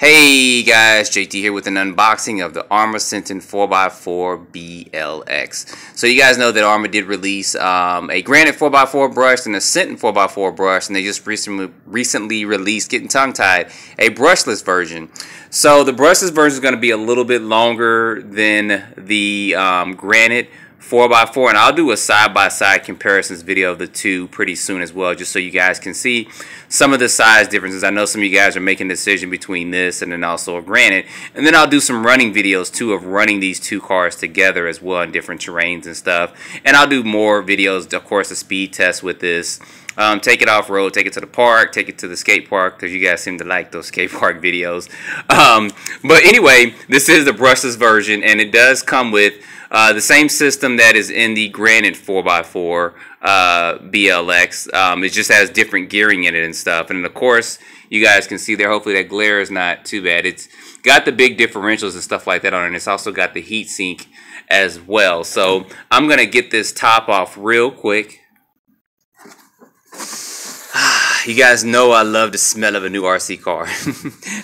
Hey guys, JT here with an unboxing of the Arrma Senton 4x4 BLX. So you guys know that Arrma did release a Granite 4x4 brush and a Senton 4x4 brush, and they just recently released, getting tongue-tied, a brushless version. So the brushless version is going to be a little bit longer than the Granite 4x4, and I'll do a side-by-side comparisons video of the two pretty soon as well, just so you guys can see some of the size differences. I know some of you guys are making a decision between this and then also a Granite, and then I'll do some running videos too of running these two cars together as well in different terrains and stuff, and I'll do more videos, of course, a speed test with this. Take it off-road, take it to the park, take it to the skate park, because you guys seem to like those skate park videos. But anyway, this is the brushless version, and it does come with the same system that is in the Granite 4x4 BLX. It just has different gearing in it and stuff. And of course, you guys can see there, hopefully that glare is not too bad. It's got the big differentials and stuff like that on it. And it's also got the heat sink as well. So I'm going to get this top off real quick. You guys know I love the smell of a new RC car.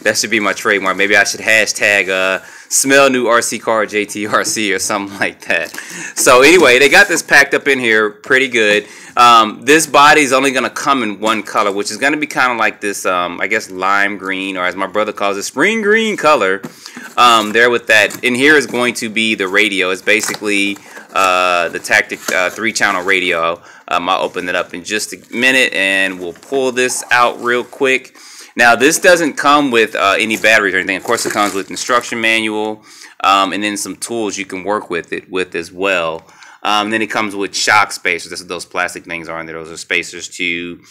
That should be my trademark. Maybe I should hashtag smell new RC car JTRC or something like that. So anyway, they got this packed up in here pretty good. This body is only going to come in one color, which is going to be kind of like this, I guess, lime green, or as my brother calls it, spring green color. There with that. In here is going to be the radio. It's basically the Tactic 3-channel radio. I'll open it up in just a minute and we'll pull this out real quick. Now this doesn't come with any batteries or anything. Of course it comes with instruction manual and then some tools you can work with it with as well. Then it comes with shock spacers. That's what those plastic things are in there. Those are spacers to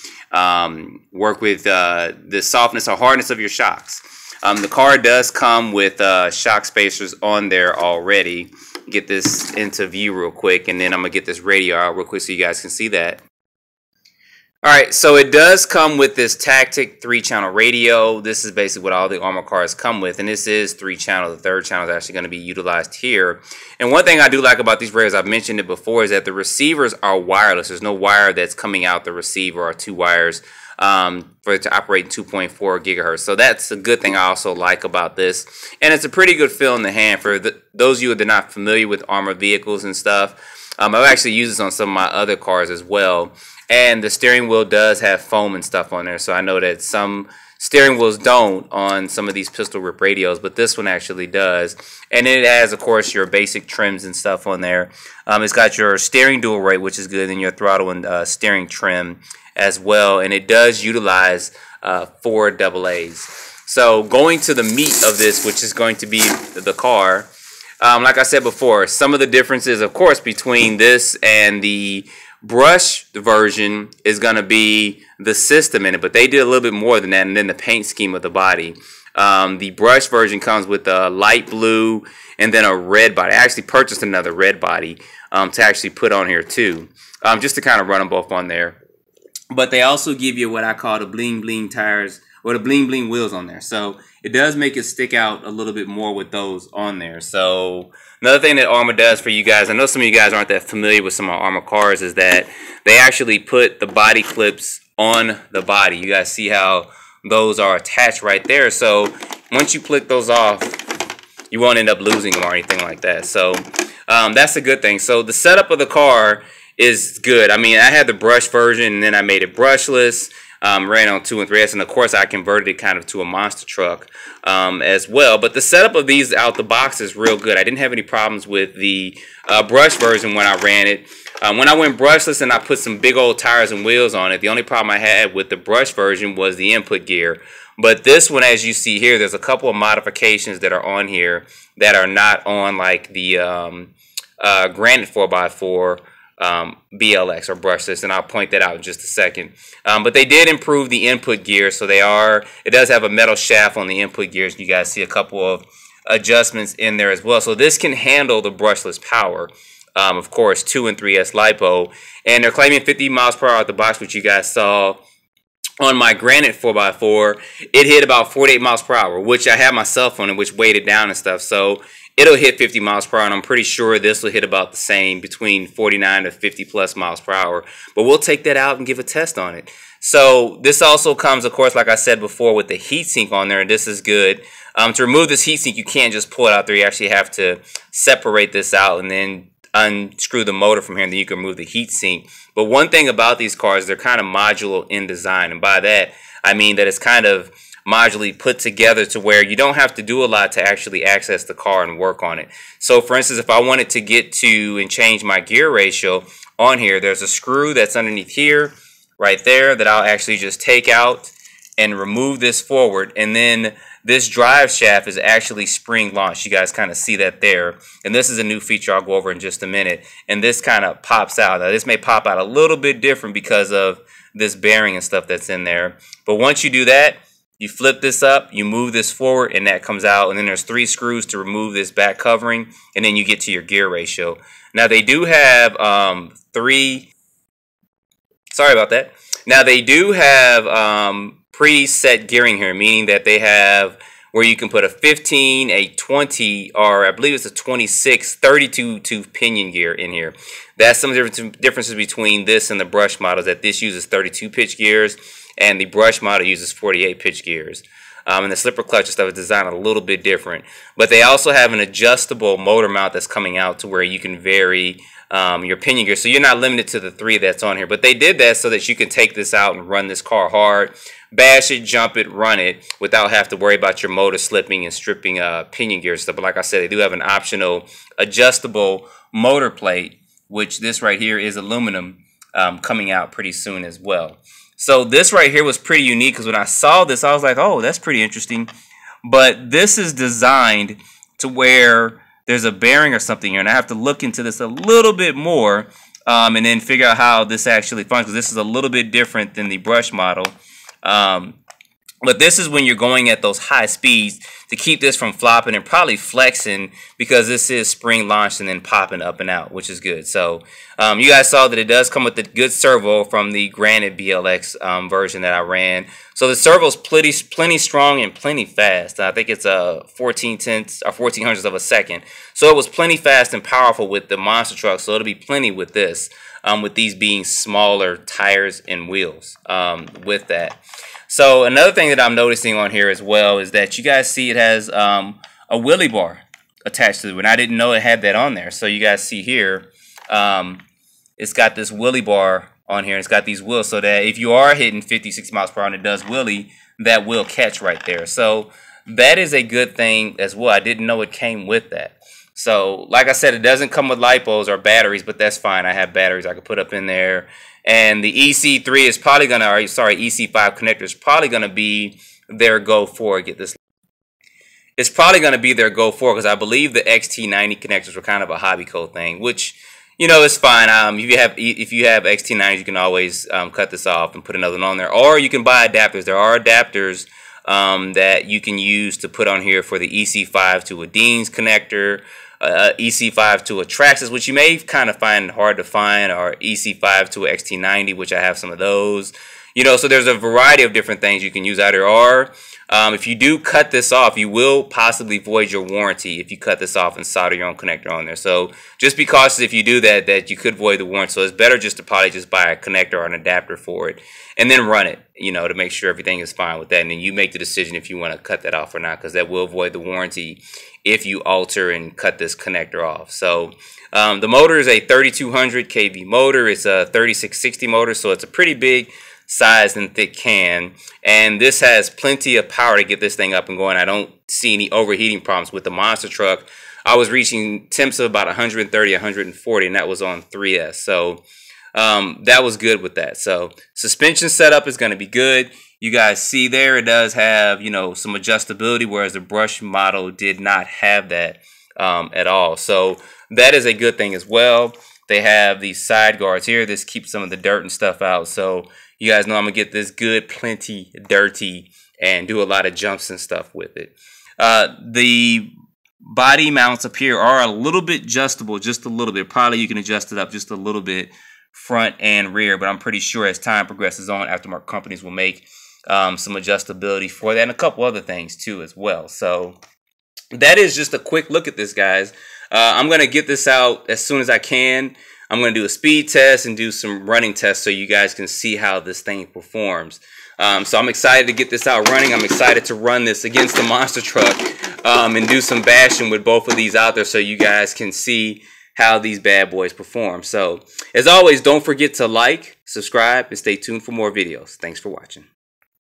work with the softness or hardness of your shocks. The car does come with shock spacers on there already. Get this into view real quick, and then I'm gonna get this radio out real quick so you guys can see that. Alright, so it does come with this Tactic 3-channel radio. This is basically what all the Arrma cars come with, and this is 3-channel. The third channel is actually going to be utilized here. And one thing I do like about these radios, I've mentioned it before, is that the receivers are wireless. There's no wire that's coming out the receiver, or two wires for it to operate 2.4 gigahertz. So that's a good thing I also like about this. And it's a pretty good feel in the hand for those of you that are not familiar with Arrma vehicles and stuff. I've actually used this on some of my other cars as well. And the steering wheel does have foam and stuff on there. So I know that some steering wheels don't on some of these pistol whip radios, but this one actually does. And it has, of course, your basic trims and stuff on there. It's got your steering dual rate, which is good, and your throttle and steering trim as well. And it does utilize 4 AA's. So going to the meat of this, which is going to be the car, like I said before, some of the differences, of course, between this and the brush version is going to be the system in it, but they did a little bit more than that, and then the paint scheme of the body. The brush version comes with a light blue and then a red body. I actually purchased another red body to actually put on here too, just to kind of run them both on there. But they also give you what I call the bling bling tires, or the bling bling wheels on there. So it does make it stick out a little bit more with those on there. So another thing that Arrma does for you guys, I know some of you guys aren't that familiar with some of Arrma cars, is that they actually put the body clips on the body. You guys see how those are attached right there. So once you click those off, you won't end up losing them or anything like that. So that's a good thing. So the setup of the car is good. I mean, I had the brush version, and then I made it brushless. Ran on 2 and 3S, and of course I converted it kind of to a monster truck as well. But the setup of these out the box is real good. I didn't have any problems with the brush version when I ran it. When I went brushless and I put some big old tires and wheels on it, the only problem I had with the brush version was the input gear. But this one, as you see here, there's a couple of modifications that are on here that are not on like the Granite 4x4 BLX or brushless, and I'll point that out in just a second. But they did improve the input gear, so it does have a metal shaft on the input gears. You guys see a couple of adjustments in there as well. So this can handle the brushless power. Of course, 2 and 3S LiPo, and they're claiming 50 miles per hour out the box, which you guys saw on my Granite 4x4. It hit about 48 miles per hour, which I had my cell phone in, which weighed it down and stuff. So it'll hit 50 miles per hour, and I'm pretty sure this will hit about the same, between 49 to 50 plus miles per hour. But we'll take that out and give a test on it. So this also comes, of course, like I said before, with the heatsink on there, and this is good. To remove this heatsink, you can't just pull it out there. You actually have to separate this out and then unscrew the motor from here, and then you can remove the heatsink. But one thing about these cars, they're kind of modular in design, and by that I mean that it's kind of modularly put together to where you don't have to do a lot to actually access the car and work on it. So for instance, if I wanted to get to and change my gear ratio on here, there's a screw that's underneath here, right there, that I'll actually just take out and remove this forward, and then this drive shaft is actually spring launched. You guys kind of see that there, and this is a new feature I'll go over in just a minute, and this kind of pops out. Now this may pop out a little bit different because of this bearing and stuff that's in there, but once you do that, you flip this up, you move this forward, and that comes out, and then there's 3 screws to remove this back covering, and then you get to your gear ratio. Now they do have sorry about that. Now they do have preset gearing here, meaning that they have where you can put a 15, a 20, or I believe it's a 26, 32 tooth pinion gear in here. That's some differences between this and the brush models, that this uses 32 pitch gears and the brush model uses 48 pitch gears. And the slipper clutch and stuff is designed a little bit different. But they also have an adjustable motor mount that's coming out to where you can vary your pinion gear. So you're not limited to the 3 that's on here. But they did that so that you can take this out and run this car hard, bash it, jump it, run it, without having to worry about your motor slipping and stripping pinion gear and stuff. But like I said, they do have an optional adjustable motor plate, which this right here is aluminum, coming out pretty soon as well. So this right here was pretty unique, because when I saw this, I was like, oh, that's pretty interesting. But this is designed to where there's a bearing or something here, and I have to look into this a little bit more and then figure out how this actually functions. This is a little bit different than the brush model. But this is when you're going at those high speeds to keep this from flopping and probably flexing, because this is spring launched and then popping up and out, which is good. So you guys saw that it does come with the good servo from the Granite BLX version that I ran. So the servo's plenty strong and plenty fast. I think it's a 14/10 of a second. So it was plenty fast and powerful with the monster truck. So it'll be plenty with this, with these being smaller tires and wheels with that. So another thing that I'm noticing on here as well is that you guys see it has a wheelie bar attached to it, and I didn't know it had that on there. So you guys see here, it's got this wheelie bar on here, and it's got these wheels, so that if you are hitting 50, 60 miles per hour and it does wheelie, that will catch right there. So that is a good thing as well. I didn't know it came with that. So like I said, it doesn't come with lipos or batteries, but that's fine. I have batteries I could put up in there. And the EC3 is probably going to, or sorry, EC5 connector is probably going to be their go forward. Get this. It's probably going to be their go forward, because I believe the XT90 connectors were kind of a hobby code thing, which, you know, it's fine. If you have XT90s, you can always cut this off and put another one on there, or you can buy adapters. There are adapters that you can use to put on here for the EC5 to a Dean's connector, EC5 to a Traxxas, which you may kind of find hard to find, or EC5 to a XT90, which I have some of those. You know, so there's a variety of different things you can use out here. Or if you do cut this off, you will possibly void your warranty if you cut this off and solder your own connector on there. So just be cautious if you do that, that you could void the warranty. So it's better just to probably just buy a connector or an adapter for it and then run it, you know, to make sure everything is fine with that. And then you make the decision if you want to cut that off or not, because that will void the warranty if you alter and cut this connector off. So the motor is a 3200 kV motor. It's a 3660 motor, so it's a pretty big size and thick can, and this has plenty of power to get this thing up and going. I don't see any overheating problems with the monster truck. I was reaching temps of about 130, 140, and that was on 3S. So that was good with that. So suspension setup is going to be good. You guys see there, it does have, you know, some adjustability, whereas the brush model did not have that at all. So that is a good thing as well. They have these side guards here. This keeps some of the dirt and stuff out. So you guys know I'm going to get this good, plenty dirty, and do a lot of jumps and stuff with it. The body mounts up here are a little bit adjustable, just a little bit. Probably you can adjust it up just a little bit, front and rear, but I'm pretty sure as time progresses on, aftermarket companies will make some adjustability for that, and a couple other things too as well. So that is just a quick look at this, guys. I'm going to get this out as soon as I can. I'm going to do a speed test and do some running tests so you guys can see how this thing performs. So I'm excited to get this out running. I'm excited to run this against the monster truck and do some bashing with both of these out there so you guys can see how these bad boys perform. So as always, don't forget to like, subscribe, and stay tuned for more videos. Thanks for watching.